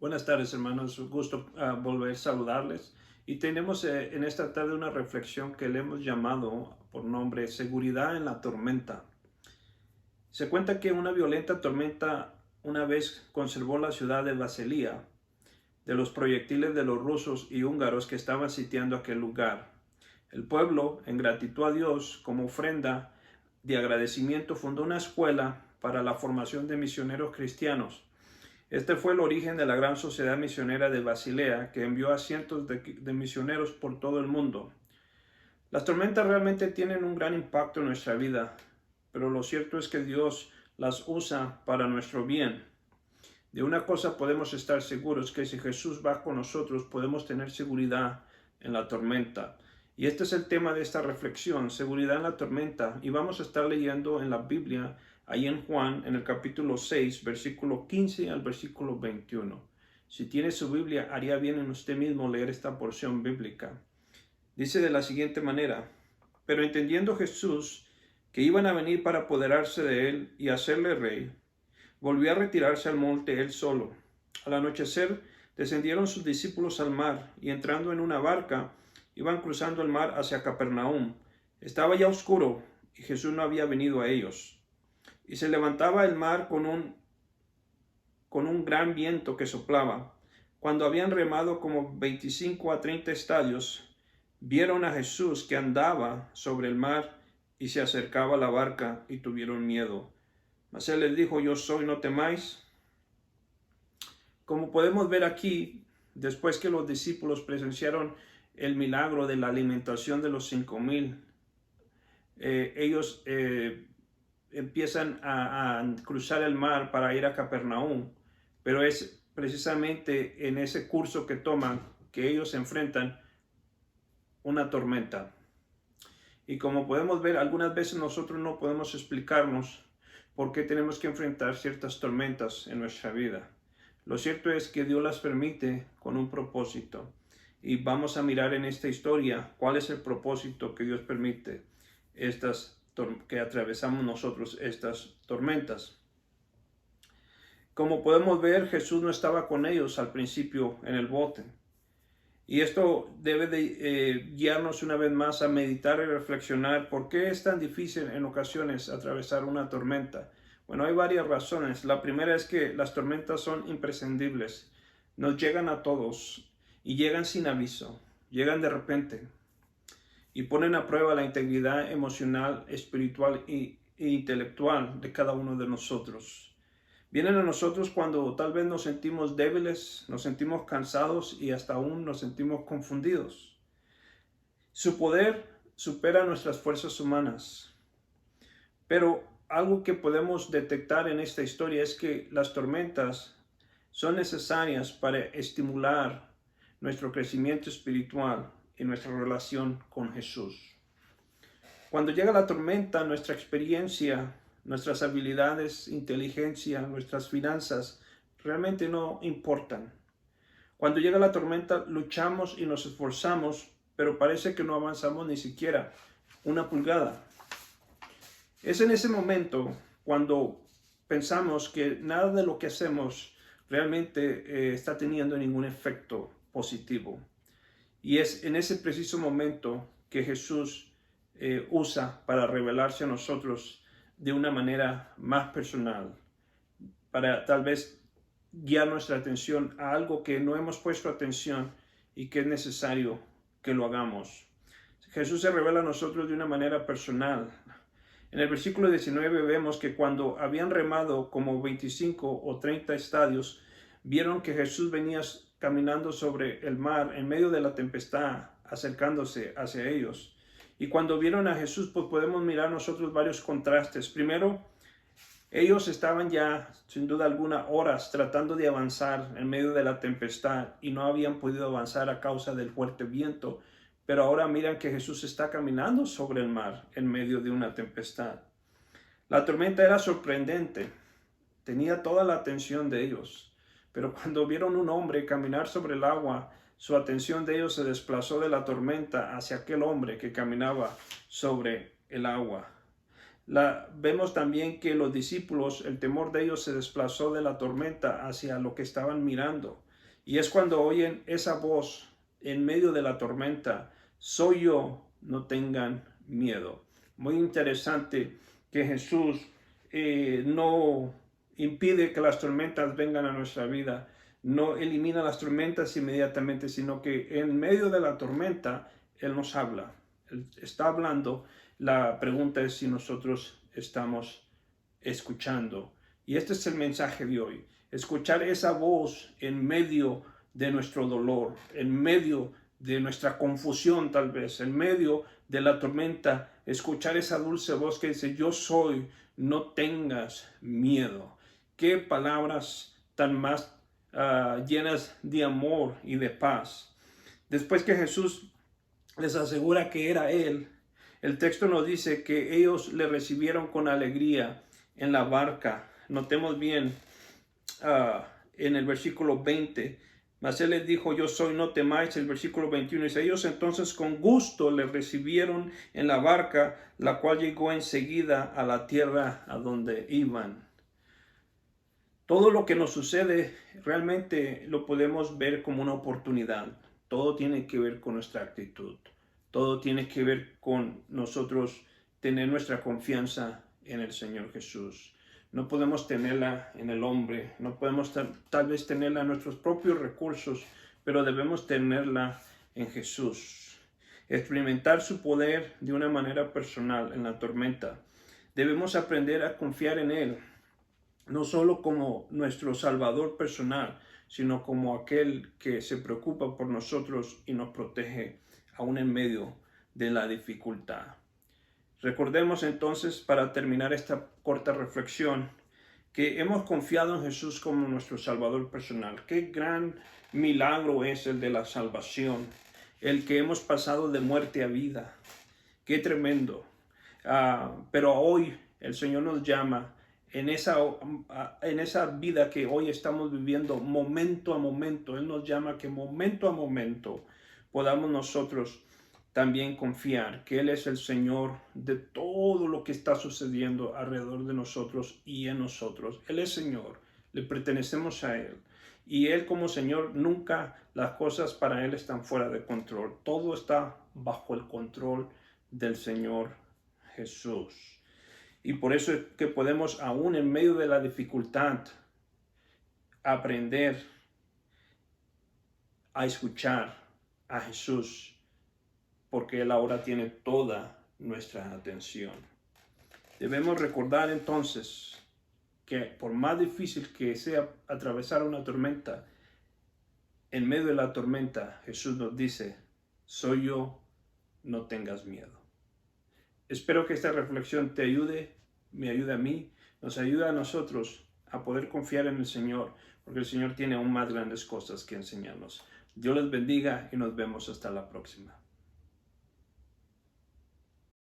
Buenas tardes, hermanos. Un gusto volver a saludarles. Y tenemos en esta tarde una reflexión que le hemos llamado por nombre Seguridad en la tormenta. Se cuenta que una violenta tormenta una vez conservó la ciudad de Basilea de los proyectiles de los rusos y húngaros que estaban sitiando aquel lugar. El pueblo, en gratitud a Dios, como ofrenda de agradecimiento, fundó una escuela para la formación de misioneros cristianos. Este fue el origen de la gran sociedad misionera de Basilea, que envió a cientos de misioneros por todo el mundo. Las tormentas realmente tienen un gran impacto en nuestra vida, pero lo cierto es que Dios las usa para nuestro bien. De una cosa podemos estar seguros, que si Jesús va con nosotros, podemos tener seguridad en la tormenta. Y este es el tema de esta reflexión, seguridad en la tormenta. Y vamos a estar leyendo en la Biblia, ahí en Juan, en el capítulo 6, versículo 15 al versículo 21. Si tiene su Biblia, haría bien en usted mismo leer esta porción bíblica. Dice de la siguiente manera: pero entendiendo Jesús que iban a venir para apoderarse de él y hacerle rey, volvió a retirarse al monte él solo. Al anochecer descendieron sus discípulos al mar, y entrando en una barca, iban cruzando el mar hacia Capernaum. Estaba ya oscuro, y Jesús no había venido a ellos. Y se levantaba el mar con un gran viento que soplaba. Cuando habían remado como 25 a 30 estadios, vieron a Jesús que andaba sobre el mar y se acercaba a la barca, y tuvieron miedo. Mas él les dijo: yo soy, no temáis. Como podemos ver aquí, después que los discípulos presenciaron el milagro de la alimentación de los 5,000, ellos empiezan a cruzar el mar para ir a Capernaum, pero es precisamente en ese curso que toman que ellos enfrentan una tormenta. Y como podemos ver, algunas veces nosotros no podemos explicarnos por qué tenemos que enfrentar ciertas tormentas en nuestra vida. Lo cierto es que Dios las permite con un propósito. Y vamos a mirar en esta historia cuál es el propósito que Dios permite que atravesamos nosotros estas tormentas. Como podemos ver, Jesús no estaba con ellos al principio en el bote. Y esto debe de guiarnos una vez más a meditar y reflexionar por qué es tan difícil en ocasiones atravesar una tormenta. Bueno, hay varias razones. La primera es que las tormentas son imprescindibles. Nos llegan a todos y llegan sin aviso, llegan de repente y ponen a prueba la integridad emocional, espiritual e intelectual de cada uno de nosotros. Vienen a nosotros cuando tal vez nos sentimos débiles, nos sentimos cansados y hasta aún nos sentimos confundidos. Su poder supera nuestras fuerzas humanas. Pero algo que podemos detectar en esta historia es que las tormentas son necesarias para estimular nuestro crecimiento espiritual y nuestra relación con Jesús. Cuando llega la tormenta, nuestra experiencia, nuestras habilidades, inteligencia, nuestras finanzas realmente no importan. Cuando llega la tormenta, luchamos y nos esforzamos, pero parece que no avanzamos ni siquiera una pulgada. Es en ese momento cuando pensamos que nada de lo que hacemos realmente está teniendo ningún efecto positivo. Y es en ese preciso momento que Jesús usa para revelarse a nosotros de una manera más personal, para tal vez guiar nuestra atención a algo que no hemos puesto atención y que es necesario que lo hagamos. Jesús se revela a nosotros de una manera personal. En el versículo 19 vemos que cuando habían remado como 25 o 30 estadios, vieron que Jesús venía caminando sobre el mar en medio de la tempestad, acercándose hacia ellos. Y cuando vieron a Jesús, pues podemos mirar nosotros varios contrastes. Primero, ellos estaban ya, sin duda alguna, horas tratando de avanzar en medio de la tempestad y no habían podido avanzar a causa del fuerte viento. Pero ahora miran que Jesús está caminando sobre el mar en medio de una tempestad. La tormenta era sorprendente, tenía toda la atención de ellos. Pero cuando vieron un hombre caminar sobre el agua, su atención de ellos se desplazó de la tormenta hacia aquel hombre que caminaba sobre el agua. Vemos también que los discípulos, el temor de ellos se desplazó de la tormenta hacia lo que estaban mirando. Y es cuando oyen esa voz en medio de la tormenta: soy yo, no tengan miedo. Muy interesante que Jesús no impide que las tormentas vengan a nuestra vida, no elimina las tormentas inmediatamente, sino que en medio de la tormenta Él nos habla. Él está hablando. La pregunta es si nosotros estamos escuchando. Y este es el mensaje de hoy: escuchar esa voz en medio de nuestro dolor, en medio de nuestra confusión, tal vez en medio de la tormenta, escuchar esa dulce voz que dice: yo soy, no tengas miedo. Qué palabras tan más llenas de amor y de paz. Después que Jesús les asegura que era Él, el texto nos dice que ellos le recibieron con alegría en la barca. Notemos bien en el versículo 20: mas Él les dijo: yo soy, no temáis. El versículo 21 dice: ellos entonces con gusto le recibieron en la barca, la cual llegó enseguida a la tierra a donde iban. Todo lo que nos sucede realmente lo podemos ver como una oportunidad. Todo tiene que ver con nuestra actitud. Todo tiene que ver con nosotros tener nuestra confianza en el Señor Jesús. No podemos tenerla en el hombre, no podemos tal vez tenerla en nuestros propios recursos, pero debemos tenerla en Jesús. Experimentar su poder de una manera personal en la tormenta. Debemos aprender a confiar en Él, no solo como nuestro Salvador personal, sino como aquel que se preocupa por nosotros y nos protege aún en medio de la dificultad. Recordemos entonces, para terminar esta corta reflexión, que hemos confiado en Jesús como nuestro Salvador personal. Qué gran milagro es el de la salvación, el que hemos pasado de muerte a vida. Qué tremendo. Pero hoy el Señor nos llama en esa vida que hoy estamos viviendo momento a momento. Él nos llama que momento a momento podamos nosotros también confiar que Él es el Señor de todo lo que está sucediendo alrededor de nosotros y en nosotros. Él es Señor, le pertenecemos a Él. Y Él como Señor, nunca las cosas para Él están fuera de control. Todo está bajo el control del Señor Jesús. Y por eso es que podemos, aún en medio de la dificultad, aprender a escuchar a Jesús, porque Él ahora tiene toda nuestra atención. Debemos recordar entonces que por más difícil que sea atravesar una tormenta, en medio de la tormenta Jesús nos dice: soy yo, no tengas miedo. Espero que esta reflexión te ayude, me ayude a mí, nos ayude a nosotros a poder confiar en el Señor, porque el Señor tiene aún más grandes cosas que enseñarnos. Dios les bendiga y nos vemos hasta la próxima.